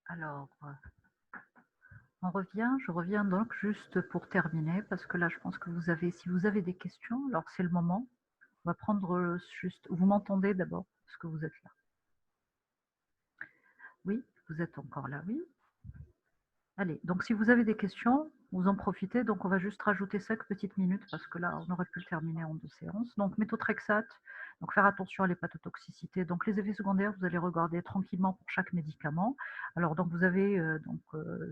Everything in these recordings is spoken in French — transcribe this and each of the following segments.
Alors, je reviens donc juste pour terminer, parce que là, je pense que si vous avez des questions, alors c'est le moment. On va prendre juste, vous m'entendez d'abord, parce que vous êtes là. Oui, vous êtes encore là, oui. Allez, donc si vous avez des questions, vous en profitez. Donc on va juste rajouter 5 petites minutes, parce que là, on aurait pu le terminer en 2 séances. Donc méthotrexate, donc faire attention à l'hépatotoxicité. Donc les effets secondaires, vous allez regarder tranquillement pour chaque médicament. Alors donc vous avez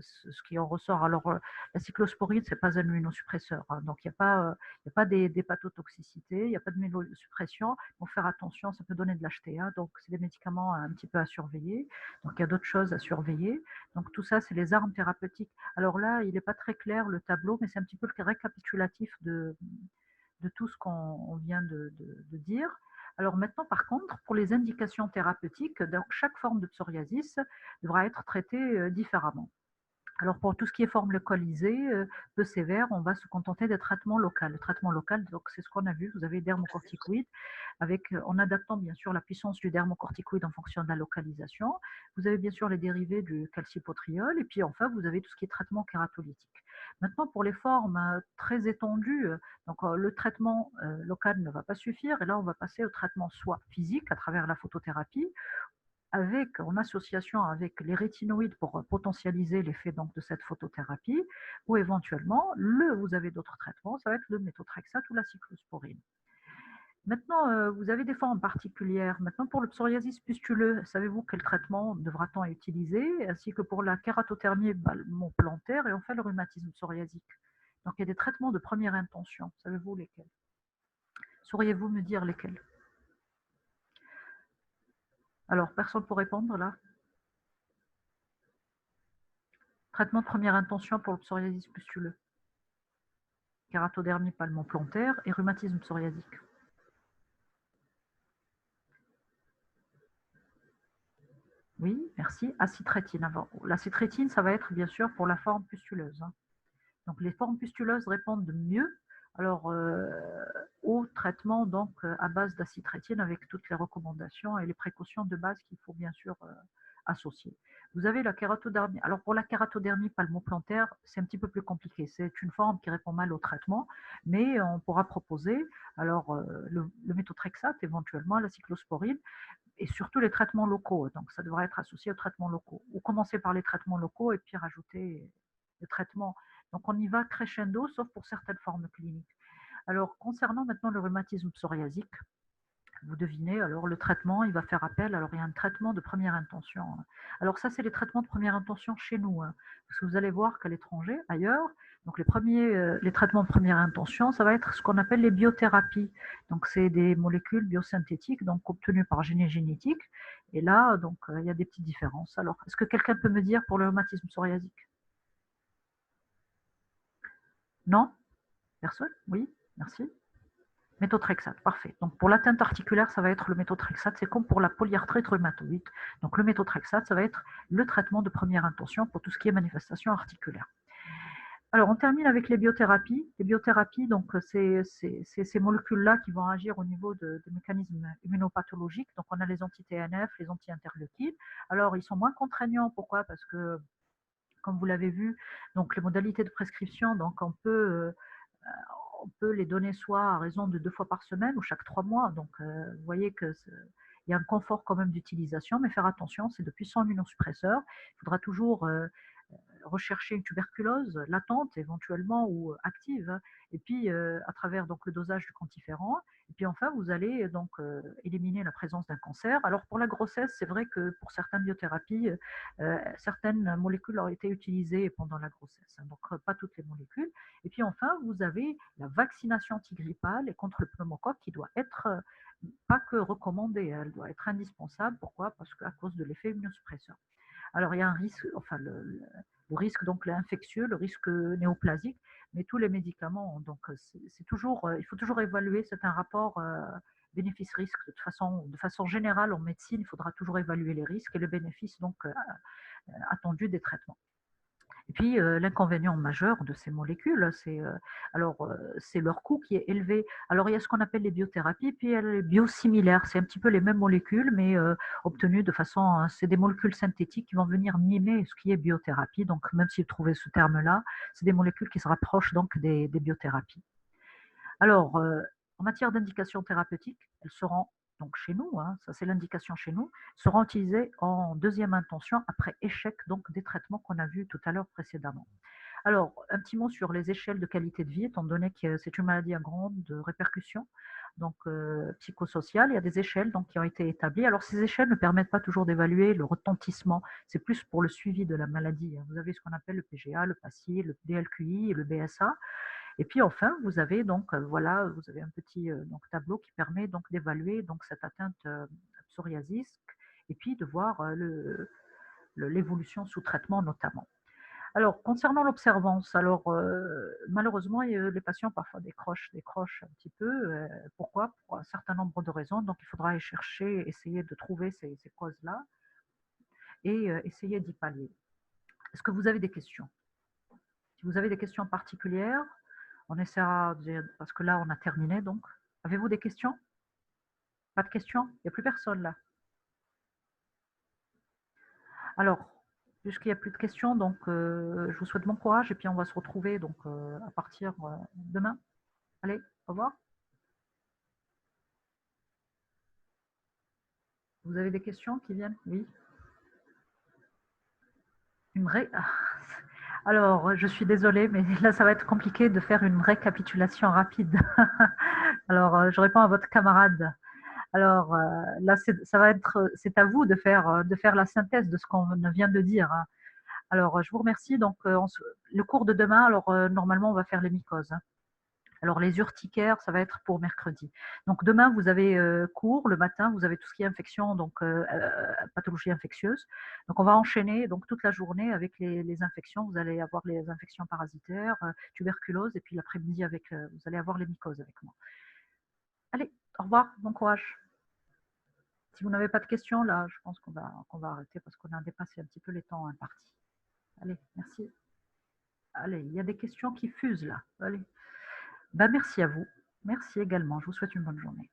ce qui en ressort. Alors la cyclosporine, c'est pas un immunosuppresseur, hein. Donc il y a pas d'hépatotoxicité, il n'y a pas de myélosuppression. Pour faire attention, ça peut donner de l'HTA. Donc c'est des médicaments un petit peu à surveiller. Donc il y a d'autres choses à surveiller. Donc tout ça, c'est les armes thérapeutiques. Alors là, il n'est pas très clair le tableau, mais c'est un petit peu le récapitulatif de tout ce qu'on vient de dire. Alors maintenant, par contre, pour les indications thérapeutiques, donc chaque forme de psoriasis devra être traitée différemment. Alors pour tout ce qui est forme localisée, peu sévère, on va se contenter des traitements locaux. Le traitement local, donc c'est ce qu'on a vu, vous avez dermocorticoïdes, en adaptant bien sûr la puissance du dermocorticoïde en fonction de la localisation. Vous avez bien sûr les dérivés du calcipotriol, et puis enfin vous avez tout ce qui est traitement kératolytique. Maintenant pour les formes très étendues, le traitement local ne va pas suffire, et là on va passer au traitement soit physique à travers la photothérapie, en association avec les rétinoïdes pour potentialiser l'effet donc de cette photothérapie, ou éventuellement, vous avez d'autres traitements, ça va être le méthotrexate ou la cyclosporine. Maintenant, vous avez des formes particulières. Maintenant, pour le psoriasis pustuleux, savez-vous quel traitement devra-t-on utiliser, ainsi que pour la kératothermie plantaire et enfin le rhumatisme psoriasique. Donc, il y a des traitements de première intention. Savez-vous lesquels? Sauriez-vous me dire lesquels? Alors, personne pour répondre là? Traitement de première intention pour le psoriasis pustuleux, kératodermie palmoplantaire et rhumatisme psoriasique. Oui, merci. Acitrétine. L'acitrétine, ça va être bien sûr pour la forme pustuleuse, hein. Donc les formes pustuleuses répondent mieux alors au traitement donc à base d'acitrétine, avec toutes les recommandations et les précautions de base qu'il faut bien sûr associer. Vous avez la kératodermie. Alors pour la kératodermie palmoplantaire, c'est un petit peu plus compliqué. C'est une forme qui répond mal au traitement, mais on pourra proposer alors le méthotrexate, éventuellement la cyclosporine, et surtout les traitements locaux. Donc ça devrait être associé aux traitements locaux. Ou commencer par les traitements locaux et puis rajouter le traitement. Donc on y va crescendo, sauf pour certaines formes cliniques. Alors concernant maintenant le rhumatisme psoriasique, vous devinez, alors le traitement, il va faire appel, alors il y a un traitement de première intention, hein. Alors ça, c'est les traitements de première intention chez nous, hein, parce que vous allez voir qu'à l'étranger, ailleurs, donc les traitements de première intention, ça va être ce qu'on appelle les biothérapies. Donc c'est des molécules biosynthétiques, donc obtenues par génie génétique. Et là, donc il y a des petites différences. Alors, est-ce que quelqu'un peut me dire pour le rhumatisme psoriasique? Non? Personne? Oui? Merci. Méthotrexate, parfait. Donc pour l'atteinte articulaire, ça va être le méthotrexate. C'est comme pour la polyarthrite rhumatoïde. Donc le méthotrexate, ça va être le traitement de première intention pour tout ce qui est manifestation articulaire. Alors on termine avec les biothérapies. Les biothérapies, donc c'est ces molécules-là qui vont agir au niveau de mécanismes immunopathologiques. Donc on a les anti-TNF, les anti-interleukines. Alors ils sont moins contraignants. Pourquoi? Parce que, comme vous l'avez vu, donc les modalités de prescription, donc on peut les donner soit à raison de 2 fois par semaine ou chaque 3 mois. Donc, vous voyez qu'il y a un confort quand même d'utilisation, mais faire attention, c'est de puissants immunosuppresseurs. Il faudra toujours rechercher une tuberculose latente éventuellement ou active, hein. Et puis à travers donc le dosage du quantiférant. Et puis enfin, vous allez donc éliminer la présence d'un cancer. Alors pour la grossesse, c'est vrai que pour certaines biothérapies, certaines molécules ont été utilisées pendant la grossesse, hein, donc pas toutes les molécules. Et puis enfin, vous avez la vaccination antigrippale et contre le pneumocoque qui doit être pas que recommandée, elle doit être indispensable. Pourquoi? Parce qu'à cause de l'effet immunosuppresseur. Alors il y a un risque, enfin le risque donc infectieux, le risque néoplasique, mais tous les médicaments, donc c'est toujours, il faut toujours évaluer, c'est un rapport bénéfice-risque. De façon générale en médecine, il faudra toujours évaluer les risques et les bénéfices donc attendus des traitements. Et puis, l'inconvénient majeur de ces molécules, c'est leur coût qui est élevé. Alors, il y a ce qu'on appelle les biothérapies, puis il y a les biosimilaires. C'est un petit peu les mêmes molécules, mais obtenues de façon, c'est des molécules synthétiques qui vont venir mimer ce qui est biothérapie. Donc, même si vous trouvez ce terme-là, c'est des molécules qui se rapprochent donc des biothérapies. Alors, en matière d'indication thérapeutique, elles seront donc chez nous, hein, ça c'est l'indication chez nous, seront utilisées en deuxième intention après échec donc des traitements qu'on a vus tout à l'heure précédemment. Alors, un petit mot sur les échelles de qualité de vie, étant donné que c'est une maladie à grande répercussions, donc psychosociales. Il y a des échelles donc, qui ont été établies. Alors, ces échelles ne permettent pas toujours d'évaluer le retentissement. C'est plus pour le suivi de la maladie. Vous avez ce qu'on appelle le PGA, le PASI, le DLQI et le BSA. Et puis enfin, vous avez donc, voilà, vous avez un petit donc, tableau qui permet donc d'évaluer donc cette atteinte psoriasique et puis de voir l'évolution sous traitement notamment. Alors, concernant l'observance, alors malheureusement, les patients parfois décrochent un petit peu. Pourquoi? Pour un certain nombre de raisons. Donc, il faudra aller chercher, essayer de trouver ces causes-là et essayer d'y pallier. Est-ce que vous avez des questions? Si vous avez des questions particulières, on essaiera, parce que là, on a terminé, donc. Avez-vous des questions? Pas de questions? Il n'y a plus personne là. Alors, puisqu'il n'y a plus de questions, donc je vous souhaite bon courage et puis on va se retrouver donc à partir demain. Allez, au revoir. Vous avez des questions qui viennent? Oui. Alors, je suis désolée, mais là, ça va être compliqué de faire une récapitulation rapide. Alors, je réponds à votre camarade. Alors là, c'est à vous de faire la synthèse de ce qu'on vient de dire, hein. Alors, je vous remercie. Donc, le cours de demain, alors normalement, on va faire les mycoses, hein. Alors, les urticaires, ça va être pour mercredi. Donc, demain, vous avez cours. Le matin, vous avez tout ce qui est infection, donc pathologie infectieuse. Donc, on va enchaîner donc toute la journée avec les infections. Vous allez avoir les infections parasitaires, tuberculose, et puis l'après-midi, vous allez avoir les mycoses avec moi. Allez, au revoir, bon courage. Si vous n'avez pas de questions, là, je pense qu'on va arrêter parce qu'on a dépassé un petit peu les temps impartis. Allez, merci. Allez, il y a des questions qui fusent là. Allez. Ben, merci à vous. Merci également. Je vous souhaite une bonne journée.